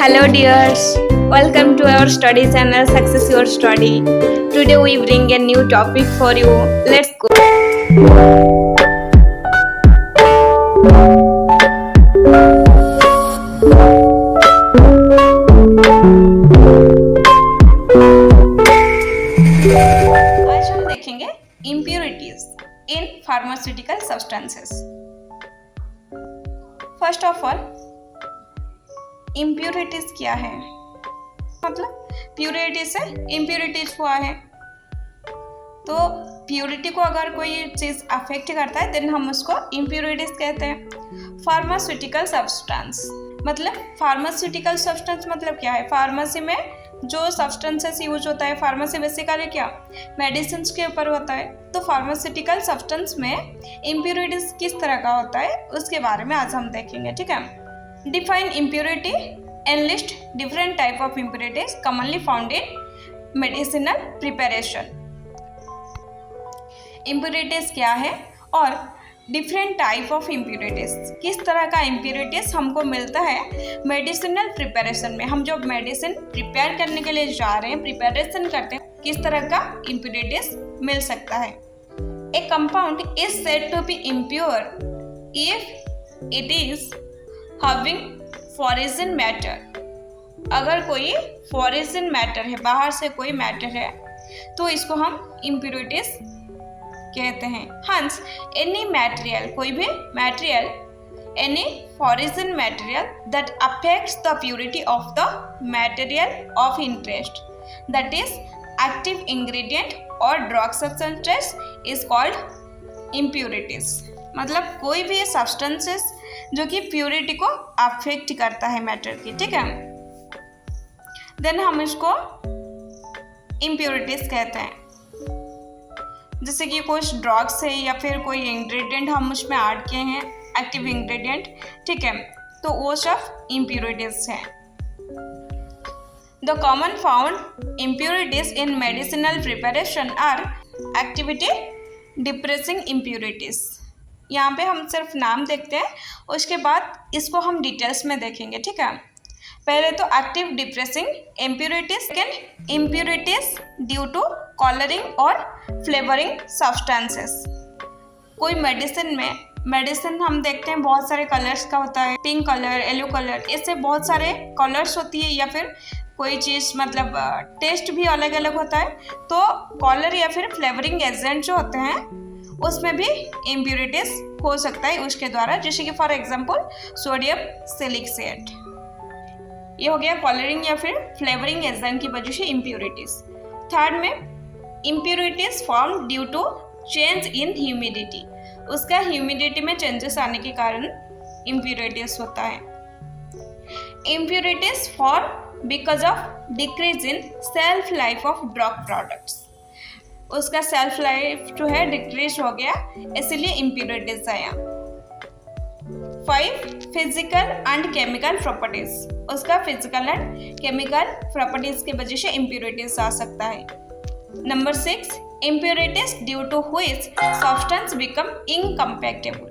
Hello dears, welcome to our study channel Success Your Study. Today we bring a new topic for you. Let's go. आज हम देखेंगे impurities in pharmaceutical substances. First of all, impurities क्या है? मतलब purity से impurities हुआ है। तो प्योरिटी को अगर कोई चीज़ अफेक्ट करता है देन हम उसको इम्प्योरिटीज कहते हैं। फार्मास्यूटिकल सब्सटेंस मतलब क्या है? फार्मेसी में जो सब्सटेंसेस यूज होता है, फार्मेसी बेसिकली क्या मेडिसिन के ऊपर होता है। तो फार्मास्यूटिकल सब्सटेंस में इम्प्योरिटीज किस तरह का होता है उसके बारे में आज हम देखेंगे, ठीक है। Define impurity and list different type of impurities commonly found in medicinal preparation. Impurities क्या है और different type of impurities, किस तरह का impurities हमको मिलता है मेडिसिनल प्रिपरेशन में। हम जो मेडिसिन प्रिपेयर करने के लिए जा रहे हैं, प्रिपरेशन करते हैं, किस तरह का impurities मिल सकता है। A compound is said to be impure if it is having foreign matter. अगर कोई foreign matter है, बाहर से कोई मैटर है, तो इसको हम impurities कहते हैं। Hence, any material, कोई भी material, any foreign material that affects the purity of the material of interest, that is active ingredient or drug substances is called impurities. मतलब कोई भी substances जो कि प्योरिटी को अफेक्ट करता है मैटर की, ठीक है, देन हम इसको इम्प्योरिटीज कहते हैं। जैसे कि कुछ ड्रग्स है या फिर कोई इंग्रेडिएंट हम उसमें ऐड किए हैं, एक्टिव इंग्रेडिएंट, ठीक है, तो वो सब इम्प्योरिटीज हैं। The common found impurities in medicinal preparation are activity depressing impurities. यहाँ पे हम सिर्फ नाम देखते हैं, उसके बाद इसको हम डिटेल्स में देखेंगे, ठीक है। पहले तो active depressing impurities, second impurities due to colouring और फ्लेवरिंग सब्सटेंसेस। कोई मेडिसिन हम देखते हैं बहुत सारे कलर्स का होता है, पिंक कलर, येलो कलर, इससे बहुत सारे कलर्स होती है, या फिर कोई चीज़ मतलब टेस्ट भी अलग अलग होता है। तो कलर या फिर फ्लेवरिंग एजेंट जो होते हैं उसमें भी इम्प्योरिटीज हो सकता है उसके द्वारा, जैसे कि फॉर एग्जांपल सोडियम सिलिकेट, ये हो गया कलरिंग या फिर फ्लेवरिंग एजेंट की वजह से इम्प्योरिटीज। थर्ड में impurities form due to change in humidity, उसका ह्यूमिडिटी में चेंजेस आने के कारण इम्प्योरिटीज होता है। Impurities form because of decrease in shelf life of drug products, उसका सेल्फ लाइफ जो है डिक्रीज हो गया, इसलिए इम्प्योरिटीज आया। 5 फिजिकल एंड केमिकल प्रॉपर्टीज, उसका फिजिकल एंड केमिकल प्रॉपर्टीज की वजह से इम्प्योरिटीज आ सकता है। Number 6 impurities due to which substance become incompatible,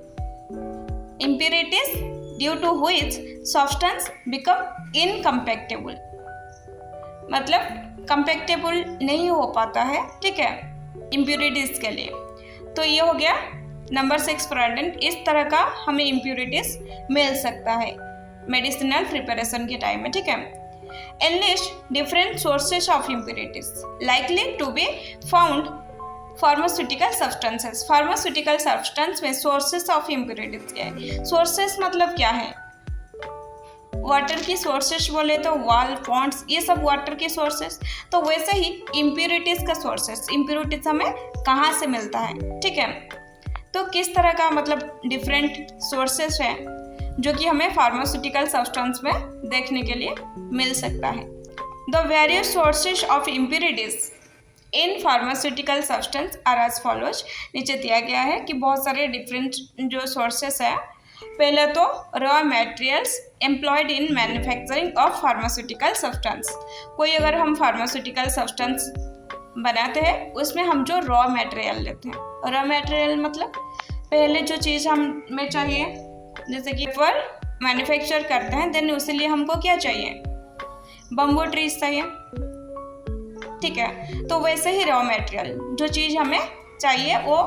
impurities due to which substance become incompatible, मतलब कंपैटिबल नहीं हो पाता है, ठीक है, इम्प्योरिटीज के लिए। तो ये हो गया नंबर 6 प्रोडक्ट। इस तरह का हमें इम्प्योरिटीज मिल सकता है मेडिसिनल प्रिपरेशन के टाइम में, ठीक है। Enlist different sources of impurities likely to be found pharmaceutical substances. Pharmaceutical substance में सोर्सेस ऑफ इम्प्योरिटीज क्या है? सोर्सेस मतलब क्या है? वाटर की सोर्सेस बोले तो वाल, पॉन्ड्स, ये सब वाटर के सोर्सेस। तो वैसे ही इम्प्योरिटीज का सोर्सेस, इम्प्योरिटीज हमें कहाँ से मिलता है, ठीक है। तो किस तरह का मतलब डिफरेंट सोर्सेस है जो कि हमें फार्मास्यूटिकल सब्सटेंस में देखने के लिए मिल सकता है। The various sources of impurities in pharmaceutical substance are as follows. नीचे दिया गया है कि बहुत सारे डिफरेंट जो सोर्सेस है। पहले तो raw materials employed in manufacturing of pharmaceutical substance. कोई अगर हम फार्मास्यूटिकल सब्सटेंस बनाते हैं उसमें हम जो रॉ मटेरियल लेते हैं, रॉ मटेरियल मतलब पहले जो चीज़ हमें चाहिए, जैसे कि पर मैन्युफैक्चर करते हैं देन उसके लिए हमको क्या चाहिए, बम्बू ट्रीज चाहिए, ठीक है। तो वैसे ही रॉ मटेरियल, जो चीज़ हमें चाहिए वो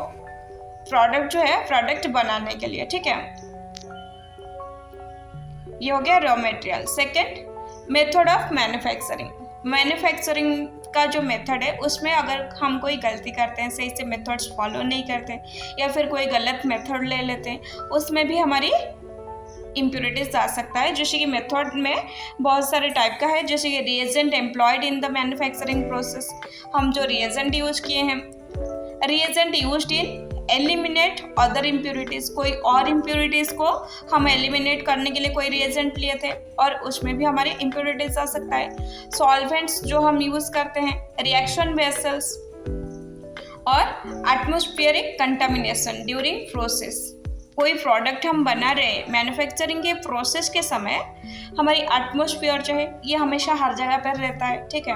प्रोडक्ट जो है प्रोडक्ट बनाने के लिए, ठीक है। ये हो गया raw material. Second, method of manufacturing. Manufacturing का जो मेथड है उसमें अगर हम कोई गलती करते हैं, सही से मेथड्स फॉलो नहीं करते या फिर कोई गलत मेथड ले लेते हैं, उसमें भी हमारी इम्प्योरिटीज आ सकता है। जैसे कि मेथड में बहुत सारे टाइप का है, जैसे कि reagent employed in the manufacturing process. हम जो रिएजेंट यूज किए हैं, reagent used in eliminate other impurities, कोई और इम्प्योरिटीज को हम एलिमिनेट करने के लिए कोई रिएजेंट लिए थे और उसमें भी हमारे इम्प्योरिटीज आ सकता है। सॉल्वेंट्स जो हम यूज करते हैं, रिएक्शन वेसल्स और एटमॉस्फेरिक कंटामिनेशन ड्यूरिंग प्रोसेस। कोई प्रोडक्ट हम बना रहे हैं, मैन्युफैक्चरिंग के प्रोसेस के समय हमारी एटमॉस्फेयर जो है ये हमेशा हर जगह पर रहता है, ठीक है।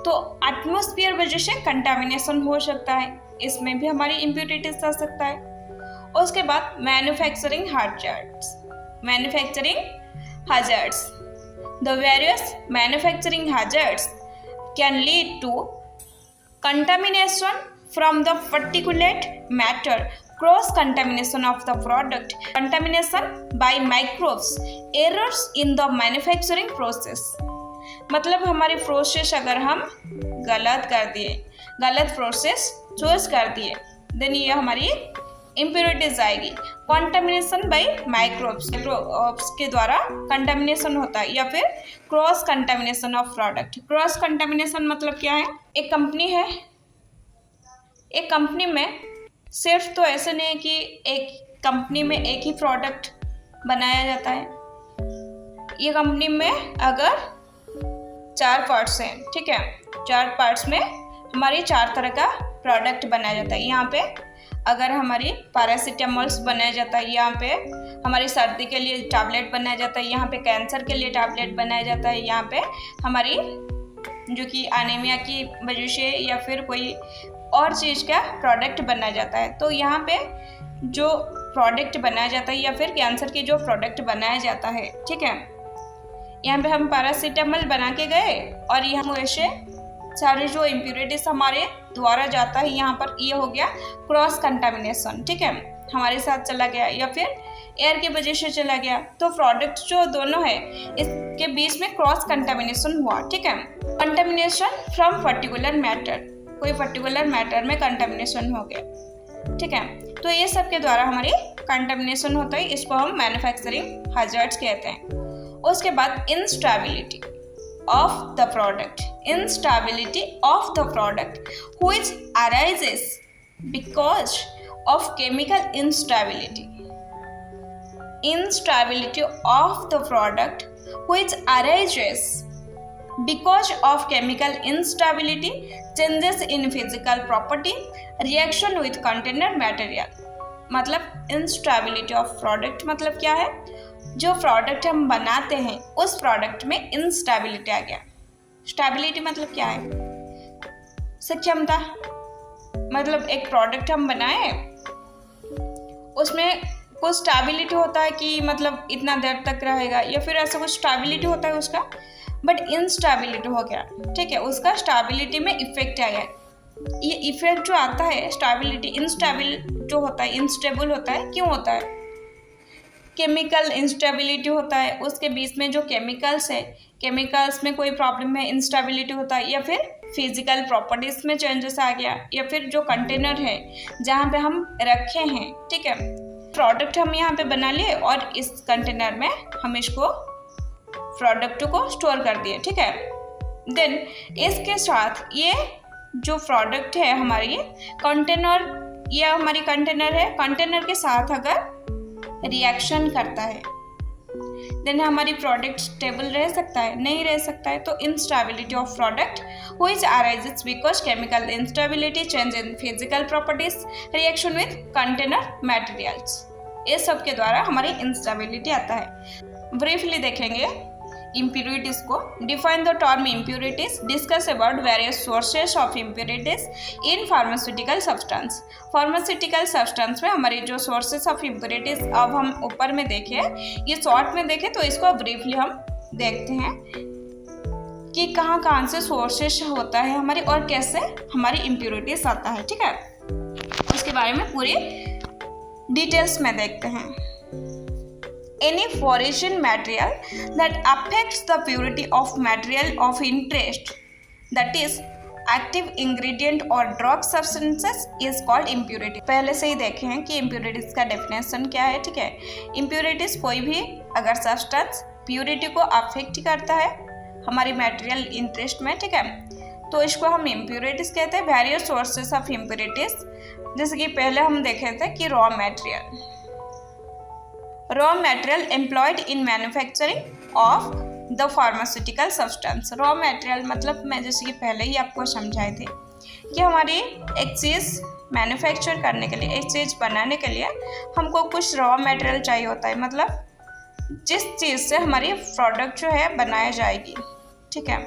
तो एटमॉस्फेयर वजह से कंटामिनेशन हो सकता है, इसमें भी हमारी इम्प्योरिटीज आ सकता है। उसके बाद manufacturing hazards. Manufacturing hazards, the various manufacturing hazards can lead to contamination from the particulate matter, cross contamination of the product, contamination by microbes, errors in the manufacturing process। मतलब हमारी प्रोसेस अगर हम गलत कर दिए, गलत प्रोसेस चूज कर दिए, देन ये हमारी इम्प्योरिटीज आएगी। कंटामिनेशन बाय माइक्रोब्स के द्वारा कंटामिनेशन होता है, या फिर cross contamination of product. Cross contamination मतलब क्या है? एक कंपनी है, एक कंपनी में सिर्फ तो ऐसे नहीं है कि एक कंपनी में एक ही प्रोडक्ट बनाया जाता है। ये कंपनी में अगर 4 पार्ट्स हैं, ठीक है, 4 पार्ट्स में हमारी 4 तरह का प्रोडक्ट बनाया जाता है। यहाँ पे अगर हमारी पैरासीटामोल्स बनाया जाता है, यहाँ पे हमारी सर्दी के लिए टैबलेट बनाया जाता है, यहाँ पे कैंसर के लिए टैबलेट बनाया जाता है, यहाँ पे हमारी जो कि एनीमिया की वजह से या फिर कोई और चीज़ का प्रोडक्ट बनाया जाता है। तो यहाँ पे जो प्रोडक्ट बनाया जाता है या फिर कैंसर की जो प्रोडक्ट बनाया जाता है, ठीक है, यहाँ पे हम पैरासीटामोल बना के गए और यहाँ वैसे सारे जो इम्प्योरिटीज हमारे द्वारा जाता है, यहाँ पर ये हो गया क्रॉस कंटामिनेशन, ठीक है, हमारे साथ चला गया या फिर एयर की वजह से चला गया। तो प्रोडक्ट जो दोनों है इसके बीच में क्रॉस कंटामिनेशन हुआ, ठीक है। कंटामिनेशन फ्रॉम पर्टिकुलर मैटर, कोई पर्टिकुलर मैटर में कंटामिनेशन हो गया, ठीक है। तो ये सब के द्वारा हमारी कंटामिनेशन होता है, इसको हम मैन्युफैक्चरिंग हैजर्ड्स कहते हैं। उसके बाद instability of the product, instability of the product which arises because of chemical instability, instability of the product which arises because of chemical instability, changes in physical property, reaction with container material। मतलब instability of product मतलब क्या है? जो product हम बनाते हैं उस product में इंस्टेबिलिटी आ गया। स्टेबिलिटी मतलब क्या है? सक्षमता, मतलब एक प्रोडक्ट हम बनाए उसमें कुछ स्टेबिलिटी होता है कि मतलब इतना देर तक रहेगा या फिर ऐसा कुछ स्टेबिलिटी होता है उसका, बट इंस्टेबिलिटी हो गया, ठीक है, उसका स्टेबिलिटी में इफेक्ट आया। ये इफेक्ट जो आता है स्टेबिलिटी, इंस्टेबल जो होता है, इंस्टेबल होता है, क्यों होता है? केमिकल इंस्टेबिलिटी होता है, उसके बीच में जो केमिकल्स है, केमिकल्स में कोई प्रॉब्लम है, इंस्टेबिलिटी होता है, या फिर फिजिकल प्रॉपर्टीज में चेंजेस आ गया, या फिर जो कंटेनर है जहाँ पे हम रखे हैं, ठीक है, प्रोडक्ट हम यहाँ पे बना लिए और इस कंटेनर में हम इसको प्रोडक्ट को स्टोर कर दिए, ठीक है। देन इसके साथ ये जो प्रोडक्ट है हमारी कंटेनर, ये हमारी कंटेनर है, कंटेनर के साथ अगर रिएक्शन करता है देन हमारी प्रोडक्ट स्टेबल रह सकता है? नहीं रह सकता है। तो instability of product which arises because chemical instability, change in physical properties, reaction with container materials, ये सब के द्वारा हमारी इंस्टेबिलिटी आता है। ब्रीफली देखेंगे impurities को। Define the term impurities, discuss about various sources of impurities in pharmaceutical substance। Pharmaceutical substance में हमारे जो sources of impurities अब हम ऊपर में देखें, ये शॉर्ट में देखें तो इसको ब्रीफली हम देखते हैं। कि कहाँ से सोर्सेस होता है हमारी और कैसे हमारी इम्प्योरिटीज आता है, ठीक है। उसके बारे में पूरी डिटेल्स में देखते हैं। Any foreign material that affects the purity of material of interest, that is active ingredient or drug substances, is called impurity। पहले से ही देखे हैं कि impurities का डेफिनेशन क्या है, ठीक है। impurities कोई भी अगर सब्सटेंस प्योरिटी को अफेक्ट करता है हमारी मटेरियल इंटरेस्ट में, ठीक है, तो इसको हम impurities कहते हैं। वेरियस सोर्सेस ऑफ impurities, जैसे कि पहले हम देखे थे कि raw material employed in manufacturing of the pharmaceutical substance. Raw material मतलब मैं जैसे कि पहले ही आपको समझाए थे कि हमारी एक चीज़ मैन्युफैक्चर करने के लिए, एक चीज़ बनाने के लिए हमको कुछ रॉ मटेरियल चाहिए होता है, मतलब जिस चीज़ से हमारी प्रोडक्ट जो है बनाई जाएगी, ठीक है।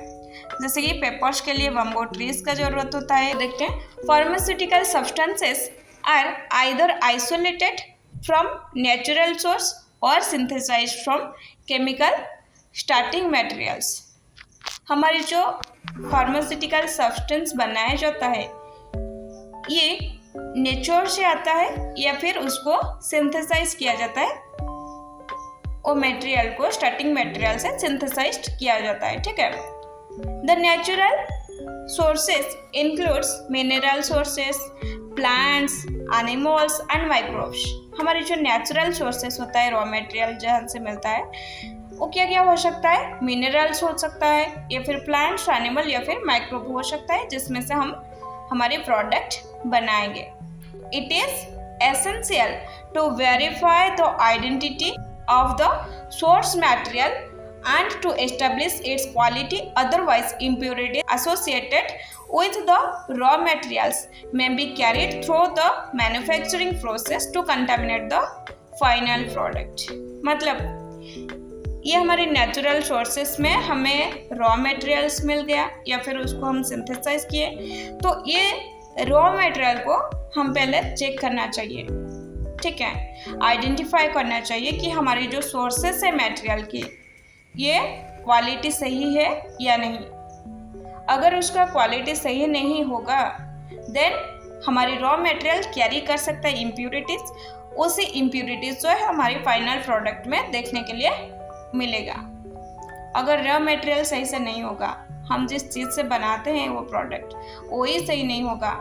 जैसे कि पेपर्स के लिए बम्बो ट्रीज का ज़रूरत होता है। देखते हैं, pharmaceutical substances are either isolated from natural source or synthesized from chemical starting materials। हमारी जो फार्मास्यूटिकल सब्सटेंस बनाया जाता है ये नेचर से आता है या फिर उसको सिंथेसाइज किया जाता है, वो मटेरियल को स्टार्टिंग मटेरियल से सिंथेसाइज किया जाता है, ठीक है। The natural sources includes mineral sources, plants, animals and microbes. हमारे जो नेचुरल सोर्सेस होता है रॉ मटेरियल जहाँ से मिलता है वो क्या क्या हो सकता है, मिनरल्स हो सकता है या फिर प्लांट्स, एनिमल या फिर माइक्रोब हो सकता है, जिसमें से हम हमारे प्रोडक्ट बनाएंगे। It is essential to verify the identity of the source material and to establish its quality, otherwise impurities associated with the raw materials may be carried through the manufacturing process to contaminate the final product। मतलब ये हमारे natural sources में हमें raw materials मिल गया या फिर उसको हम सिंथेसाइज किए, तो ये रॉ मटेरियल को हम पहले चेक करना चाहिए, ठीक है, आइडेंटिफाई करना चाहिए कि हमारी जो सोर्सेस है मटेरियल की ये क्वालिटी सही है या नहीं। अगर उसका क्वालिटी सही नहीं होगा देन हमारी रॉ मटेरियल कैरी कर सकता है इम्प्योरिटीज़, उसी इम्प्योरिटीज़ जो है हमारी फाइनल प्रोडक्ट में देखने के लिए मिलेगा। अगर रॉ मटेरियल सही से नहीं होगा, हम जिस चीज़ से बनाते हैं वो प्रोडक्ट वही सही नहीं होगा,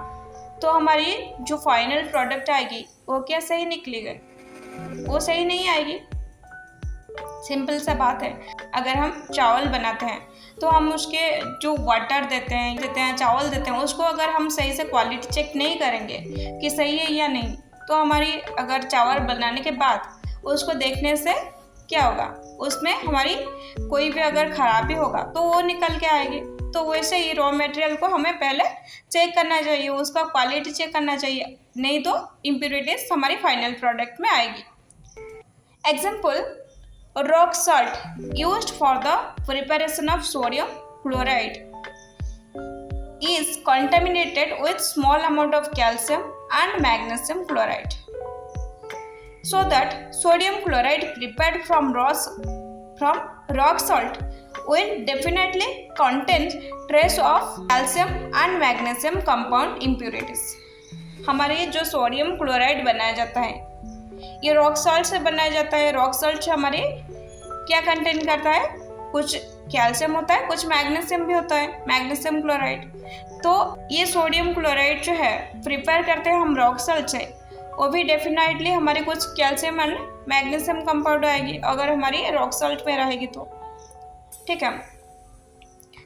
तो हमारी जो फाइनल प्रोडक्ट आएगी वो क्या सही निकलेगी, वो सही नहीं आएगी। सिंपल सा बात है। अगर हम चावल बनाते हैं तो हम उसके जो वाटर देते हैं चावल देते हैं, उसको अगर हम सही से क्वालिटी चेक नहीं करेंगे कि सही है या नहीं, तो हमारी अगर चावल बनाने के बाद उसको देखने से क्या होगा, उसमें हमारी कोई भी अगर खराबी होगा तो वो निकल के आएगी। तो वैसे ही रॉ मटेरियल को हमें पहले चेक करना चाहिए, उसका क्वालिटी चेक करना चाहिए, नहीं तो इम्प्योरिटीज हमारी फाइनल प्रोडक्ट में आएगी। Example, rock salt used for the preparation of sodium chloride is contaminated with small amount of calcium and magnesium chloride, so that sodium chloride prepared from rock salt will definitely contain trace of calcium and magnesium compound impurities। हमारे जो sodium chloride बनाया जाता है ये rock salt से बनाया जाता है। रॉक सॉल्ट हमारे क्या कंटेन करता है, कुछ कैल्शियम होता है, कुछ मैग्नीशियम भी होता है, मैग्नीशियम क्लोराइड। तो ये सोडियम क्लोराइड जो है प्रिपेयर करते हैं हम रॉक सॉल्ट से, वो भी डेफिनेटली हमारे कुछ कैल्शियम एंड मैग्नीशियम कंपाउंड आएगी अगर हमारी रॉक सॉल्ट में रहेगी तो, ठीक है।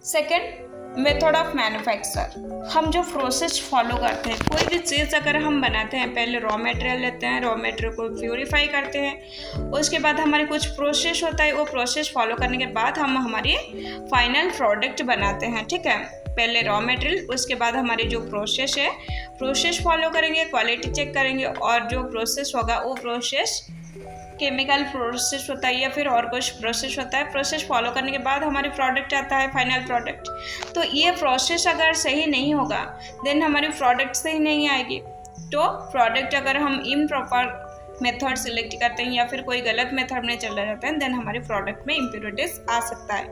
Second, method of manufacture. हम जो प्रोसेस फॉलो करते हैं, कोई भी चीज़ अगर हम बनाते हैं, पहले रॉ मटेरियल लेते हैं, रॉ मटेरियल को प्योरीफाई करते हैं, उसके बाद हमारे कुछ प्रोसेस होता है, वो प्रोसेस फॉलो करने के बाद हम हमारी फाइनल प्रोडक्ट बनाते हैं, ठीक है। पहले रॉ मटेरियल, उसके बाद हमारी जो प्रोसेस है, प्रोसेस फॉलो करेंगे, क्वालिटी चेक करेंगे, और जो प्रोसेस होगा वो प्रोसेस केमिकल प्रोसेस होता है या फिर और कुछ प्रोसेस होता है। प्रोसेस फॉलो करने के बाद हमारी प्रोडक्ट आता है, फाइनल प्रोडक्ट। तो ये प्रोसेस अगर सही नहीं होगा देन हमारी प्रोडक्ट सही नहीं आएगी। तो प्रोडक्ट अगर हम इम्प्रॉपर मेथड सिलेक्ट करते हैं या फिर कोई गलत मेथड में चला जाता है देन हमारे प्रोडक्ट में इम्प्योरिटीज आ सकता है।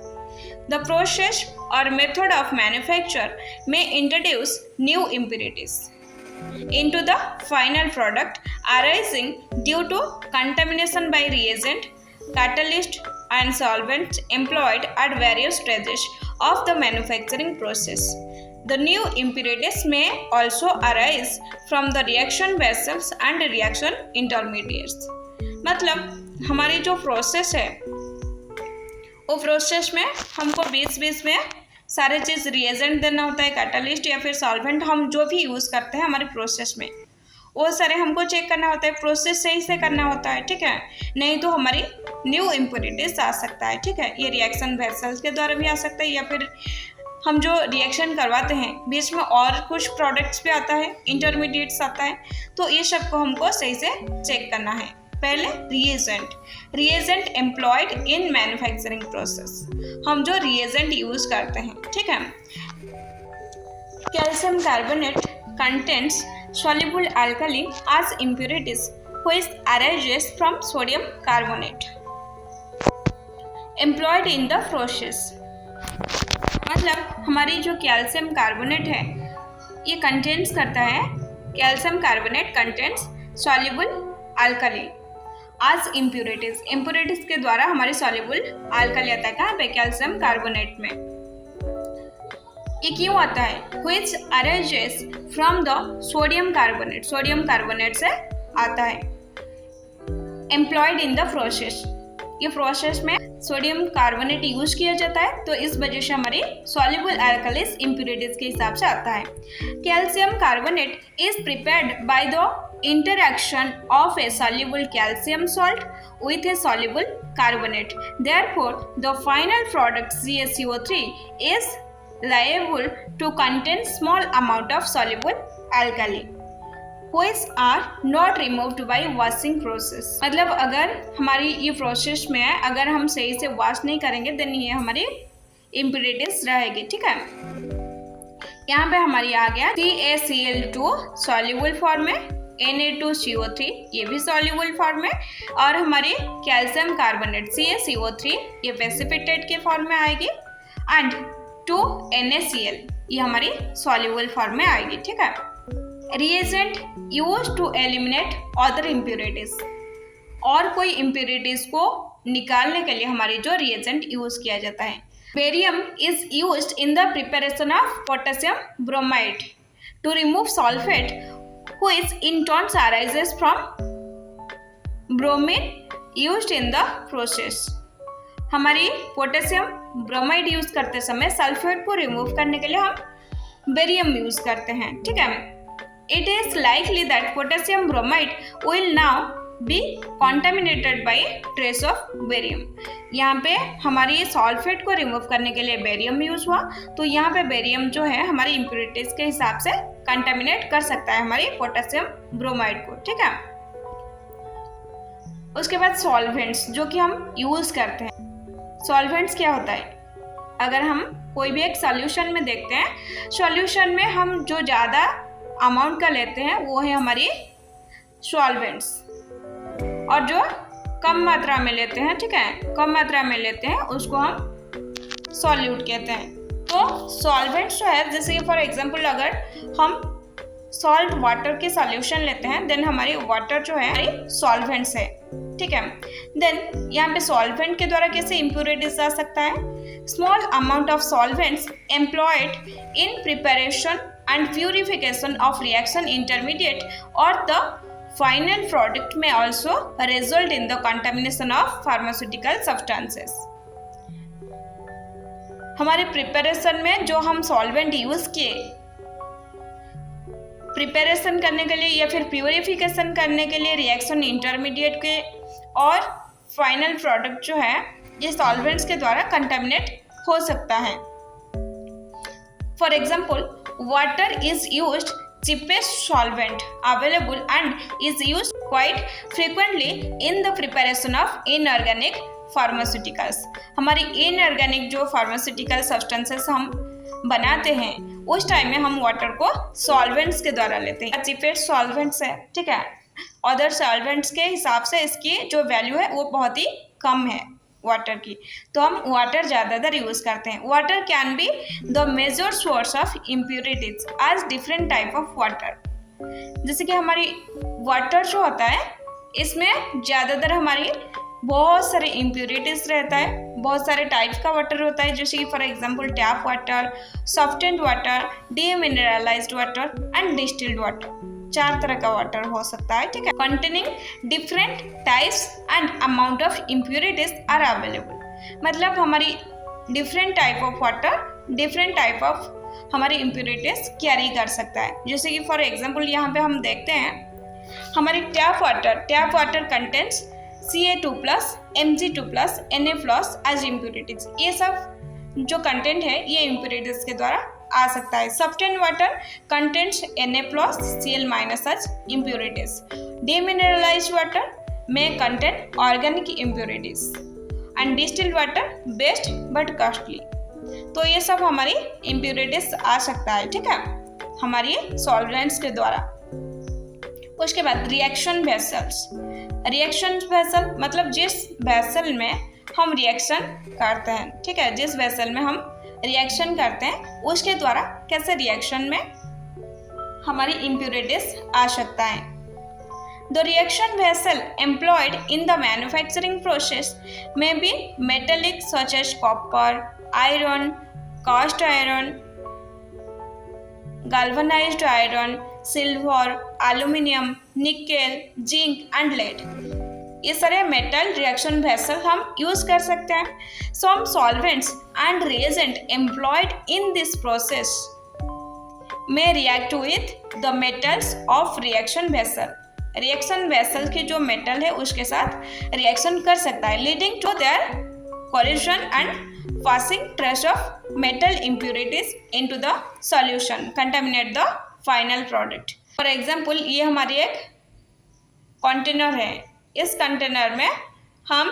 The process or method of manufacture may introduce new impurities into the final product arising due to contamination by reagent, catalyst, and solvents employed at various stages of the manufacturing process. The new impurities may also arise from the reaction vessels and reaction intermediates. मतलब हमारी जो process है वो process में हमको बीच में सारे चीज़ reagent देना होता है, कैटलिस्ट या फिर सॉल्वेंट हम जो भी यूज़ करते हैं हमारे प्रोसेस में वो सारे हमको चेक करना होता है, प्रोसेस सही से करना होता है, ठीक है। नहीं तो हमारी न्यू इम्प्योरिटीज आ सकता है, ठीक है। ये रिएक्शन वेसल्स के द्वारा भी आ सकता है या फिर हम जो रिएक्शन करवाते हैं बीच में और कुछ प्रोडक्ट्स भी आता है, इंटरमीडिएट्स आता है, तो ये सब को हमको सही से चेक करना है। पहले reagent employed in manufacturing process, हम जो रिएजेंट यूज करते हैं, ठीक है। Calcium carbonate contents soluble alkali as impurities which arises from sodium carbonate employed in the process। मतलब हमारी जो कैल्शियम कार्बोनेट है ये कंटेंट्स करता है, calcium carbonate contents soluble alkali आज इम्प्योरिटीज के द्वारा हमारे सॉल्युबल अल्कली आता है कहाँ पे, कैल्शियम कार्बोनेट में। ये क्यों आता है, which arises from the sodium carbonate से आता है। employed in the process, ये प्रोसेस में सोडियम कार्बोनेट यूज किया जाता है तो इस वजह से हमारी soluble alkalis impurities के हिसाब से आता है। Calcium carbonate is prepared by the interaction of a soluble calcium salt with a soluble carbonate, therefore the final product CaCO3 is liable to contain small amount of soluble alkali which are not removed by washing process। मतलब अगर हमारी ये process में है, अगर हम सही से वॉश नहीं करेंगे देन ये हमारी इम्प्योरिटीज रहेगी, ठीक है। यहाँ पे हमारी आ गया CaCl2 सॉल्युबल फॉर्म में, Na2CO3 ये भी सॉल्युबल फॉर्म में, और हमारी कैल्शियम कार्बोनेट CaCO3 ये प्रेसिपिटेट के फॉर्म में आएगी, एंड 2NaCl ये हमारी सॉल्युबल फॉर्म में आएगी, ठीक है। Reagent use to eliminate other impurities, और कोई इम्प्योरिटीज को निकालने के लिए हमारी जो रिएजेंट यूज किया जाता है। Barium is used in the preparation of potassium bromide to remove sulphate which in turn arises from bromine used in the process। हमारी पोटेशियम ब्रोमाइड यूज करते समय सल्फेट को रिमूव करने के लिए हम बेरियम यूज करते हैं, ठीक है। It is likely that potassium bromide will now be contaminated by trace of barium. यहाँ पे हमारी सल्फेट को रिमूव करने के लिए बेरियम यूज हुआ, तो यहाँ पे बेरियम जो है हमारी इम्प्योरिटीज के हिसाब से कंटामिनेट कर सकता है हमारी पोटेशियम ब्रोमाइड को, ठीक है। उसके बाद सॉल्वेंट्स जो कि हम यूज करते हैं। सॉल्वेंट्स क्या होता है, अगर हम कोई भी एक सॉल्यूशन में देखते हैं, सॉल्यूशन में हम जो ज़्यादा अमाउंट का लेते हैं वो है हमारी सॉल्वेंट्स, और जो कम मात्रा में लेते हैं, ठीक है, कम मात्रा में लेते हैं उसको हम सॉल्यूट कहते हैं। तो सॉल्वेंट्स जो है, जैसे कि फॉर एग्जांपल अगर हम सॉल्ट वाटर के सॉल्यूशन लेते हैं देन हमारी वाटर जो है हमारी सॉल्वेंट्स है, ठीक है। देन यहाँ पे सॉल्वेंट के द्वारा कैसे इम्प्योरिटीज आ सकता है, small amount of solvents employed in preparation and purification of reaction intermediate और द फाइनल प्रोडक्ट में also result in the contamination of pharmaceutical substances. हमारे प्रिपरेशन में जो हम सॉल्वेंट यूज किए प्रिपरेशन करने के लिए या फिर प्यूरिफिकेशन करने के लिए रिएक्शन इंटरमीडिएट के और फाइनल प्रोडक्ट जो है ये सॉल्वेंट्स के द्वारा कंटामिनेट हो सकता है। For example water is used cheapest solvent available and is used quite frequently in the preparation of inorganic pharmaceuticals। हमारी inorganic जो pharmaceutical substances हम बनाते हैं उस टाइम में हम वाटर को सॉल्वेंट्स के द्वारा लेते हैं। cheapest solvents है, ठीक है, अदर सॉल्वेंट्स के हिसाब से इसकी जो वैल्यू है वो बहुत ही कम है। वाटर की, तो हम वाटर ज़्यादातर यूज़ करते हैं। Water can be the major source of impurities as different type of water. जैसे कि हमारी वाटर जो होता है इसमें ज़्यादातर हमारी बहुत सारे इम्प्योरिटीज रहता है, बहुत सारे टाइप्स का वाटर होता है, जैसे कि for example tap water, softened water, demineralised water and distilled water. 4 तरह का वाटर हो सकता है, ठीक है। Containing different types and amount of impurities are available. मतलब हमारी different type of water different type of हमारी इम्प्योरिटीज कैरी कर सकता है। जैसे कि फॉर एग्जांपल यहाँ पे हम देखते हैं हमारी tap water contents Ca2+, Mg2+, Na+ as impurities. ये सब जो कंटेंट है ये इम्प्योरिटीज के द्वारा आ सकता है। Softened water contents Na+, Cl- as impurities. Demineralised water में content organic impurities and distilled water best but costly. तो ये सब हमारी इम्प्योरिटीज आ सकता है, ठीक है, हमारी सॉल्वेंट्स के द्वारा। उसके बाद रिएक्शन वेसल मतलब जिस वेसल में हम रिएक्शन करते हैं, ठीक है, जिस वेसल में हम रिएक्शन करते हैं उसके द्वारा कैसे रिएक्शन में हमारी इम्प्योरिटीज आ सकता है। The reaction vessel employed in the manufacturing process may be metallic such as copper, iron, cast iron, galvanized iron, silver, aluminium, nickel, zinc and lead। ये सारे मेटल रिएक्शन वेसल हम यूज कर सकते हैं। Some solvents and reagent employed in this process may react with the metals of reaction vessel। Reaction vessel की जो metal है उसके साथ रिएक्शन कर सकता है, leading to their collision and passing trace of metal impurities into the solution, contaminate the final product. For example ये हमारी एक कंटेनर है, इस कंटेनर में हम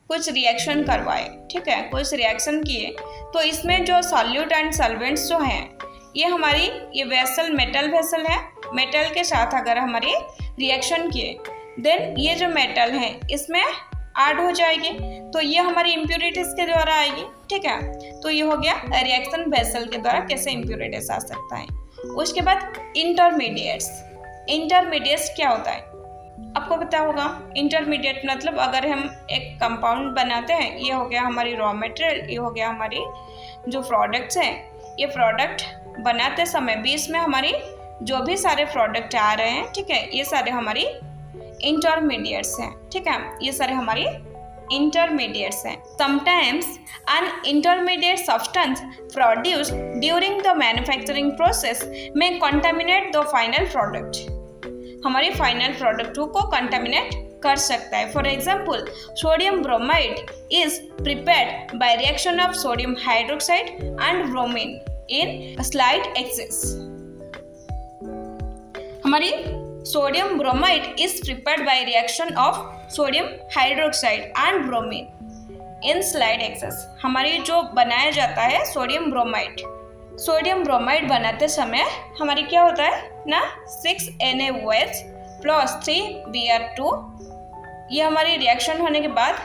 कुछ रिएक्शन करवाए, ठीक है, कुछ रिएक्शन किए, तो इसमें जो सॉल्यूट एंड सॉल्वेंट्स जो हैं ये हमारी ये वेसल मेटल वेसल है, मेटल के साथ अगर हमारी रिएक्शन किए देन ये जो मेटल है इसमें ऐड हो जाएगी, तो ये हमारी इम्प्योरिटीज के द्वारा आएगी, ठीक है। तो ये हो गया रिएक्शन वेसल के द्वारा कैसे इम्प्योरिटीज आ सकता है। उसके बाद इंटरमीडिएट्स क्या होता है आपको पता होगा। इंटरमीडिएट मतलब अगर हम एक कंपाउंड बनाते हैं, ये हो गया हमारी रॉ मटेरियल, ये हो गया हमारी जो प्रोडक्ट्स हैं, ये प्रोडक्ट बनाते समय बीच में हमारी जो भी सारे प्रोडक्ट आ रहे हैं, ठीक है, ये सारे हमारी इंटरमीडिएट्स हैं, ठीक है, ये सारे हमारी इंटरमीडिएट्स हैं। Sometimes an intermediate substance produced during the manufacturing process में कंटामिनेट द फाइनल प्रोडक्ट। हमारी फाइनल प्रोडक्ट को कंटामिनेट कर सकता है। For example sodium bromide is prepared by reaction of sodium hydroxide and bromine in slight excess. हमारी sodium bromide is prepared by reaction of sodium hydroxide and bromine in slight excess. हमारी जो बनाया जाता है sodium bromide बनाते समय हमारी क्या होता है ना, 6NaOH प्लस 3Br2, ये हमारी रिएक्शन होने के बाद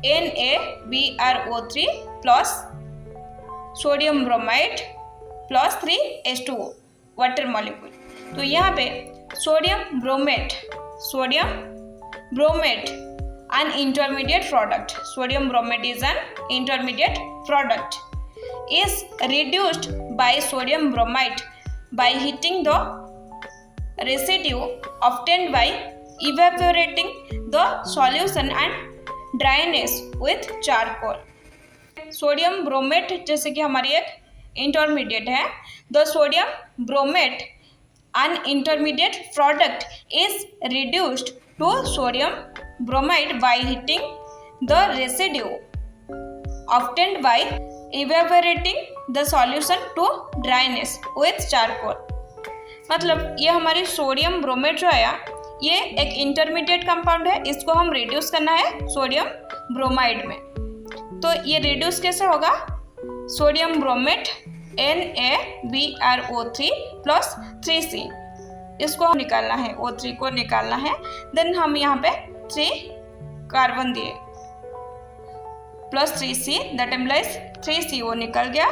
NaBrO3 plus sodium bromide plus 3H2O water molecule. तो यहाँ पे sodium bromate an intermediate product, sodium bromide is an intermediate product, is reduced by sodium bromide by heating the residue obtained by evaporating the solution and dryness with charcoal। Sodium bromate जैसे कि हमारी एक intermediate है, the sodium bromate an intermediate product is reduced to sodium bromide by heating the residue obtained by evaporating the solution to dryness with charcoal। मतलब ये हमारी sodium bromate जो है ये एक इंटरमीडिएट कंपाउंड है, इसको हम रिड्यूस करना है सोडियम ब्रोमाइड में। तो ये रिड्यूस कैसे होगा, sodium bromate NaBrO3 plus 3C, इसको हम निकालना है, O3 को निकालना है, देन हम यहाँ पे 3 कार्बन दिए, plus 3C that implies 3CO निकल गया,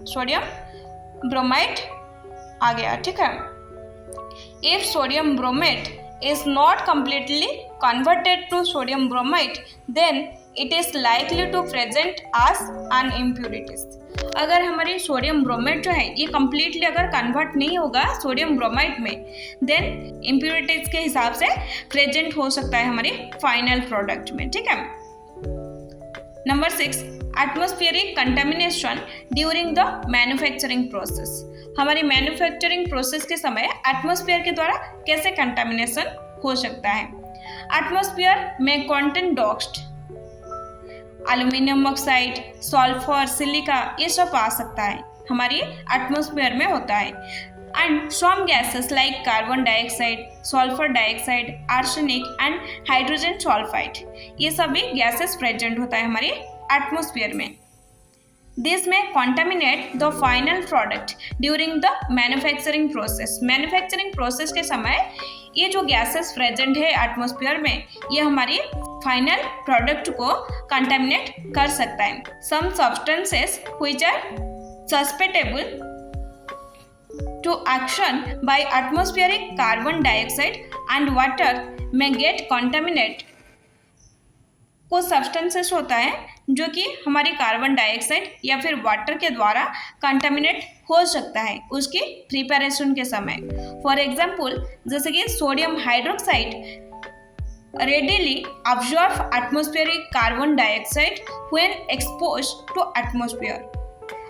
सोडियम ब्रोमाइड आ गया, ठीक है। If sodium bromate is not completely converted to sodium bromide, then it is likely to present as an impurities. अगर हमारी सोडियम ब्रोमेट जो है ये कम्प्लीटली अगर कन्वर्ट नहीं होगा सोडियम ब्रोमाइड में, देन इम्प्योरिटीज के हिसाब से प्रेजेंट हो सकता है हमारे फाइनल प्रोडक्ट में, ठीक है। Number 6, atmospheric contamination during the manufacturing process. हमारी मैन्युफैक्चरिंग प्रोसेस के समय एटमॉस्फेयर के द्वारा कैसे कंटामिनेशन हो सकता है। एटमॉस्फेयर में contain dust, aluminium oxide, sulphur, silica, ये सब आ सकता है हमारी एटमॉस्फेयर में होता है। And some gases like carbon dioxide, sulphur dioxide, arsenic and hydrogen sulphide, ये सभी गैसेस प्रेजेंट होता है हमारी एटमॉस्फेयर में। दिस में contaminate the final product during the manufacturing process. Manufacturing process के समय ये जो गैसेस प्रेजेंट है एटमॉस्फेयर में, ये हमारी फाइनल प्रोडक्ट को कंटामिनेट कर सकता है। Some substances which are susceptible to action by atmospheric carbon dioxide and water may get contaminated। कुछ सब्सटेंसेस होता है जो कि हमारी कार्बन डाइऑक्साइड या फिर वाटर के द्वारा कंटामिनेट हो सकता है उसकी प्रिपरेशन के समय। फॉर एग्जाम्पल, जैसे कि sodium hydroxide readily absorb atmospheric carbon dioxide when exposed to atmosphere।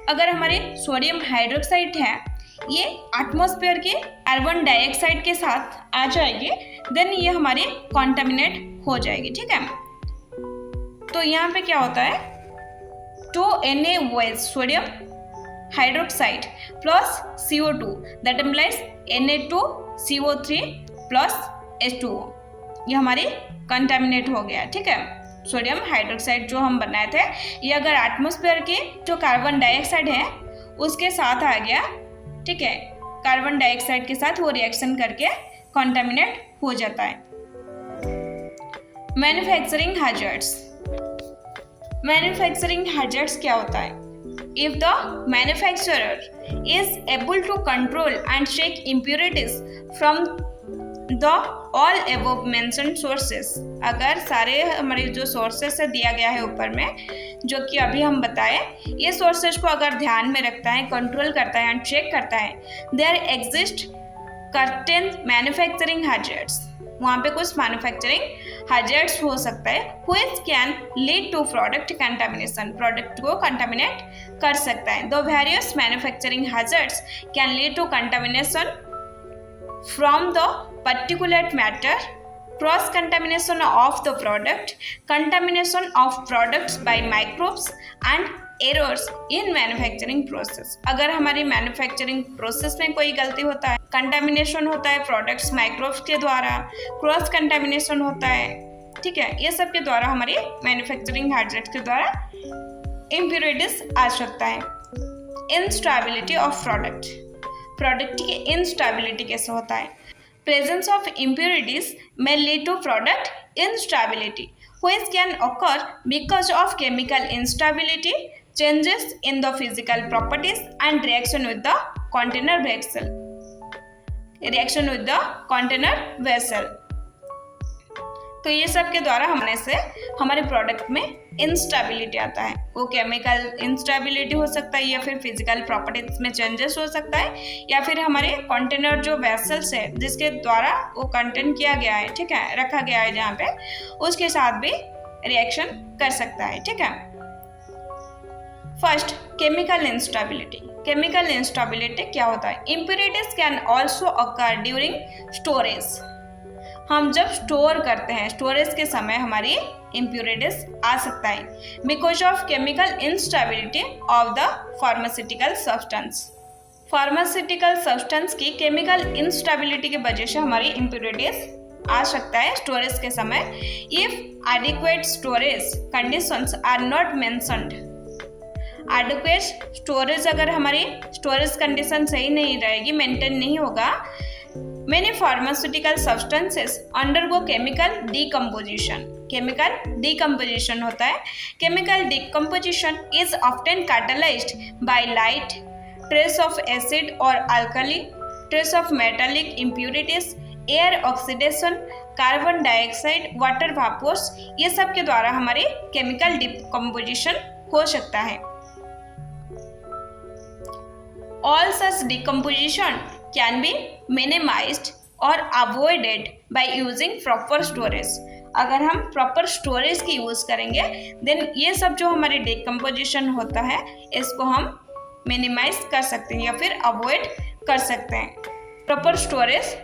अगर हमारे सोडियम हाइड्रोक्साइड है ये एटमॉस्फेयर के कार्बन डाइऑक्साइड के साथ आ जाएगी, देन ये हमारी कॉन्टामिनेट हो जाएगी, ठीक है। तो यहाँ पे क्या होता है, 2Na sodium hydroxide plus CO2 that implies Na2CO3 plus H2O, ये हमारी कंटामिनेट हो गया, ठीक है। सोडियम हाइड्रोक्साइड जो हम बनाए थे ये अगर एटमॉस्फेयर के जो कार्बन डाइऑक्साइड है उसके साथ आ गया, ठीक है, कार्बन डाइऑक्साइड के साथ वो रिएक्शन करके कंटामिनेट हो जाता है। Manufacturing hazards. मैन्युफैक्चरिंग हैजर्ड्स क्या होता है? If the manufacturer is able to control and check impurities from the all above mentioned sources. अगर सारे हमारे जो सोर्सेस है दिया गया है ऊपर में जो कि अभी हम बताए, ये सोर्सेस को अगर ध्यान में रखता है, कंट्रोल करता है एंड चेक करता है, there exist certain manufacturing hazards. वहाँ पे कुछ मैन्युफैक्चरिंग हैजर्ड्स हो सकता है which can lead to product contamination, product को कंटामिनेट कर सकता है। The various manufacturing hazards can lead to contamination from the particulate matter, cross contamination of the product, contamination of products by microbes and errors in manufacturing process। अगर हमारी manufacturing process में कोई गलती होता है, कंटामिनेशन होता है प्रोडक्ट्स माइक्रोब्स के द्वारा, क्रॉस कंटामिनेशन होता है, ठीक है, ये सब के द्वारा हमारी मैन्युफैक्चरिंग हैजर्ड्स के द्वारा इम्प्योरिटीज आ सकता है। Instability of product. प्रोडक्ट की इंस्टेबिलिटी कैसे होता है? Presence of impurities may lead to product instability which can occur because of chemical instability, changes in the physical properties and reaction with the container vessel। तो ये सब के द्वारा होने से हमारे प्रोडक्ट में इंस्टेबिलिटी आता है। वो केमिकल इंस्टेबिलिटी हो सकता है या फिर फिजिकल प्रॉपर्टीज में चेंजेस हो सकता है या फिर हमारे कंटेनर जो वेसल्स है जिसके द्वारा वो कंटेन किया गया है, ठीक है, रखा गया है जहाँ पे, उसके साथ भी रिएक्शन कर सकता है, ठीक है। First, chemical instability. Chemical instability क्या होता है? Impurities can also occur during storage. हम जब स्टोर करते हैं, स्टोरेज के समय हमारी इम्प्योरिटीज आ सकता है because of chemical instability of the pharmaceutical substance. Pharmaceutical substance की केमिकल इंस्टेबिलिटी की वजह से हमारी इम्प्योरिटीज आ सकता है स्टोरेज के समय। If adequate storage conditions are not mentioned. Adequate storage, अगर हमारी स्टोरेज कंडीशन सही नहीं रहेगी, मेंटेन नहीं होगा, many pharmaceutical substances undergo chemical decomposition। Chemical decomposition होता है। Chemical decomposition is often catalysed by light, trace of acid और alkali, trace of metallic impurities, air oxidation, carbon dioxide, water vapours, ये सब के द्वारा हमारे केमिकल डिकम्पोजिशन हो सकता है। All such decomposition can be minimized or avoided by using proper storage. अगर हम प्रॉपर स्टोरेज की यूज़ करेंगे देन ये सब जो हमारे डिकम्पोजिशन होता है इसको हम मिनिमाइज कर सकते हैं या फिर अवॉइड कर सकते हैं। Proper storage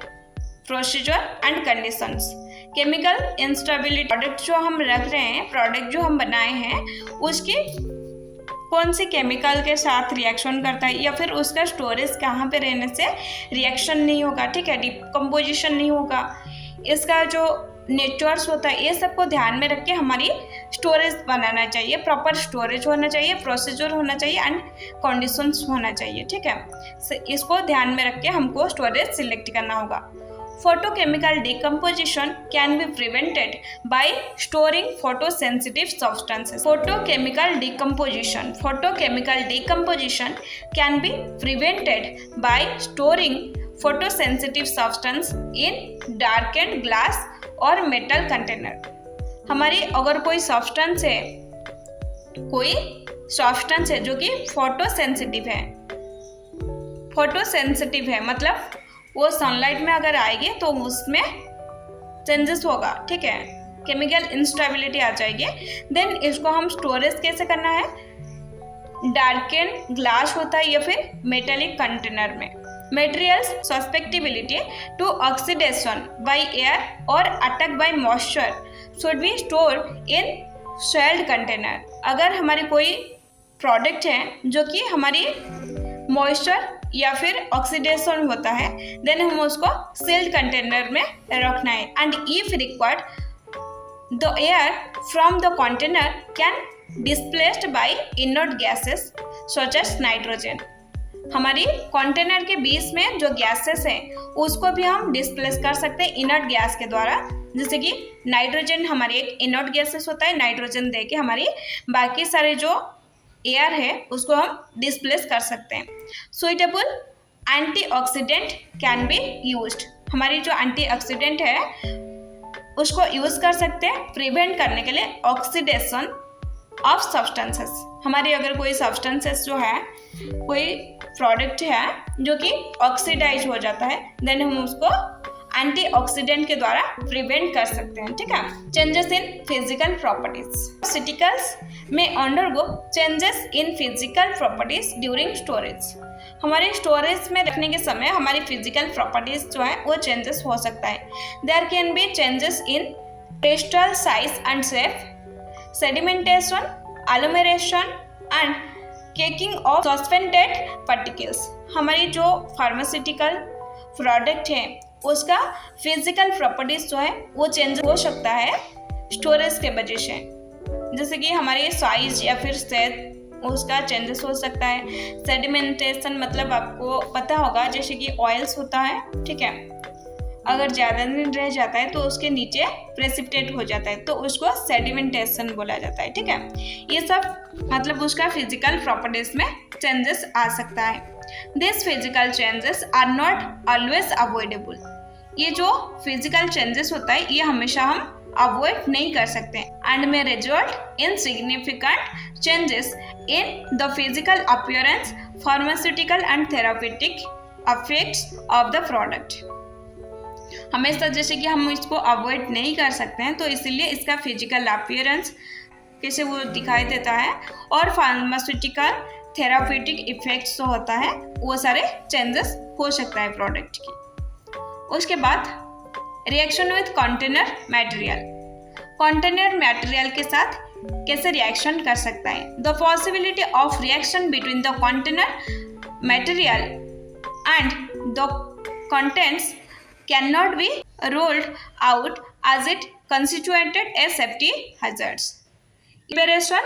procedure and conditions. Chemical instability, product जो हम रख रहे हैं, प्रोडक्ट जो हम बनाए हैं उसकी कौन सी केमिकल के साथ रिएक्शन करता है या फिर उसका स्टोरेज कहाँ पे रहने से रिएक्शन नहीं होगा, ठीक है, डिकम्पोजिशन नहीं होगा, इसका जो नेचर्स होता है ये सबको ध्यान में रख के हमारी स्टोरेज बनाना चाहिए। प्रॉपर स्टोरेज होना चाहिए, प्रोसीजर होना चाहिए एंड कंडीशंस होना चाहिए, ठीक है। इसको ध्यान में रख के हमको स्टोरेज सिलेक्ट करना होगा। Photochemical decomposition can be prevented by storing photosensitive substances. Photochemical decomposition can be prevented by storing photosensitive substance in darkened glass or metal container. हमारी अगर कोई सब्सटेंस है जो कि फोटोसेंसिटिव है मतलब वो सनलाइट में अगर आएगी तो उसमें चेंजेस होगा, ठीक है, केमिकल इंस्टेबिलिटी आ जाएगी। देन इसको हम स्टोरेज कैसे करना है, डार्कन ग्लास होता है या फिर मेटेलिक कंटेनर में। Materials susceptibility to oxidation by air और attack by moisture should be stored in sealed container. अगर हमारी कोई प्रोडक्ट है जो कि हमारी मॉइस्चर या फिर ऑक्सीडेशन होता है देन हम उसको सील्ड कंटेनर में रखना है। And if required the air from the container can displaced by inert gases such as nitrogen. हमारी कंटेनर के बीच में जो गैसेस हैं उसको भी हम डिस्प्लेस कर सकते हैं इनर्ट गैस के द्वारा, जैसे कि नाइट्रोजन हमारी एक इनर्ट गैसेस होता है, नाइट्रोजन दे के हमारी बाकी सारे जो एयर है उसको हम डिस्प्लेस कर सकते हैं। Suitable antioxidant can be used. हमारी जो एंटीऑक्सीडेंट है उसको यूज कर सकते हैं प्रिवेंट करने के लिए ऑक्सीडेशन ऑफ सब्सटेंसेस। हमारी अगर कोई सब्सटेंसेस जो है, कोई प्रोडक्ट है जो कि ऑक्सीडाइज हो जाता है देन हम उसको एंटीऑक्सीडेंट के द्वारा प्रिवेंट कर सकते हैं, ठीक है। Changes in physical properties. Pharmaceuticals में undergo changes in physical properties during storage. हमारे स्टोरेज में रखने के समय हमारी फिजिकल प्रॉपर्टीज जो है वो चेंजेस हो सकता है। There can be changes in crystal size and shape, sedimentation, agglomeration and caking of suspended particles. हमारी जो फार्मास्यूटिकल प्रोडक्ट है उसका फिजिकल प्रॉपर्टीज जो है वो चेंज हो सकता है स्टोरेज के वजह से, जैसे कि हमारे साइज या फिर शेप उसका चेंजेस हो सकता है। सेडिमेंटेशन मतलब आपको पता होगा जैसे कि ऑयल्स होता है, ठीक है, अगर ज़्यादा दिन रह जाता है तो उसके नीचे प्रेसिपिटेट हो जाता है तो उसको सेडिमेंटेशन बोला जाता है, ठीक है। ये सब मतलब उसका फिजिकल प्रॉपर्टीज में चेंजेस आ सकता है। This physical changes are not always avoidable. ये जो फिजिकल चेंजेस होता है ये हमेशा हम अवॉइड नहीं कर सकते and may result in significant changes in the physical appearance, pharmaceutical and therapeutic effects of the product. हमेशा जैसे कि हम इसको अवॉइड नहीं कर सकते हैं तो इसीलिए इसका फिजिकल अपीयरेंस कैसे वो दिखाई देता है और फार्मास्यूटिकल थेराप्यूटिक इफेक्ट्स जो होता है वो सारे चेंजेस हो सकता है प्रोडक्ट की। उसके बाद reaction with container material. Container material के साथ कैसे रिएक्शन कर सकता है। The possibility of reaction between the container material and the contents can not be rolled out as it constituted a safety hazards. Preparation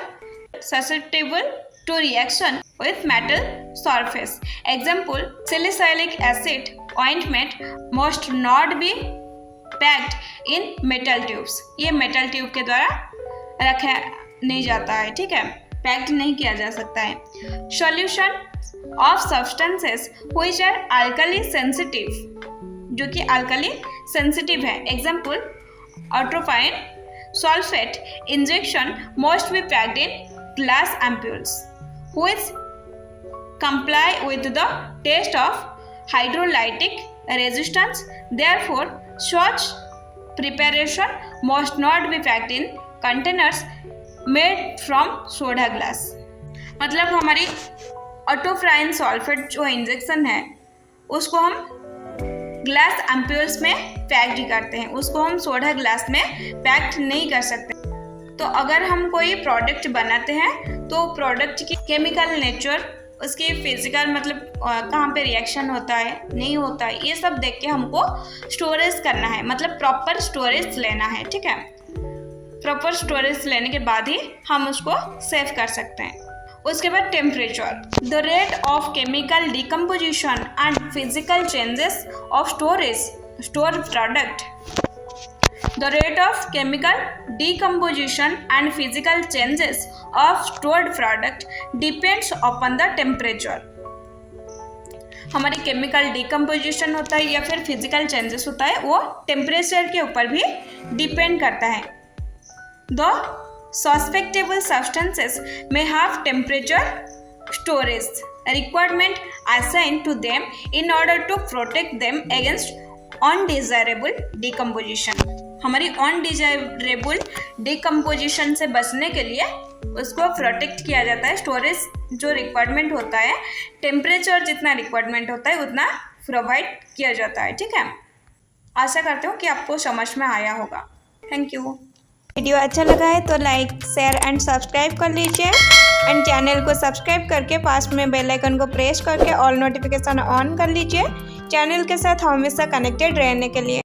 susceptible to reaction with metal surface. Example, salicylic acid ointment must not be packed in metal tubes. ये metal tube के द्वारा रखा नहीं जाता है, ठीक है, packed नहीं किया जा सकता है। Solution of substances which are alkali sensitive, जो कि अल्कली सेंसिटिव है। Example atropine sulphate injection must be packed in glass ampoules which comply with the test of hydrolytic resistance. Therefore, such preparation must not be packed in containers made from soda glass. मतलब हमारी ऑटोफ्राइन sulphate जो injection है उसको हम glass ampoules में packed करते हैं, उसको हम सोडा ग्लास में पैक्ड नहीं कर सकते। तो अगर हम कोई प्रोडक्ट बनाते हैं तो प्रोडक्ट की केमिकल नेचर, उसकी फिजिकल मतलब कहाँ पे रिएक्शन होता है नहीं होता है, ये सब देख के हमको स्टोरेज करना है, मतलब प्रॉपर स्टोरेज लेना है, ठीक है। प्रॉपर स्टोरेज लेने के बाद ही हम उसको सेव कर सकते हैं। उसके बाद temperature, the rate of chemical decomposition and physical changes of store product. The rate of chemical decomposition and physical changes of stored product depends upon the temperature. हमारी केमिकल डिकम्पोजिशन होता है या फिर फिजिकल चेंजेस होता है वो temperature के ऊपर भी डिपेंड करता है। The susceptible substances may have temperature storage requirement assigned to them in order to protect them against undesirable decomposition. हमारी अनडिजायरेबल डिकम्पोजिशन से बचने के लिए उसको प्रोटेक्ट किया जाता है। स्टोरेज जो रिक्वायरमेंट होता है, टेम्परेचर जितना रिक्वायरमेंट होता है उतना प्रोवाइड किया जाता है, ठीक है। आशा करते हूँ कि आपको समझ में आया होगा। Thank you. वीडियो अच्छा लगा है तो लाइक शेयर एंड सब्सक्राइब कर लीजिए एंड चैनल को सब्सक्राइब करके पास में बेल आइकन को प्रेस करके ऑल नोटिफिकेशन ऑन कर लीजिए चैनल के साथ हमेशा कनेक्टेड रहने के लिए।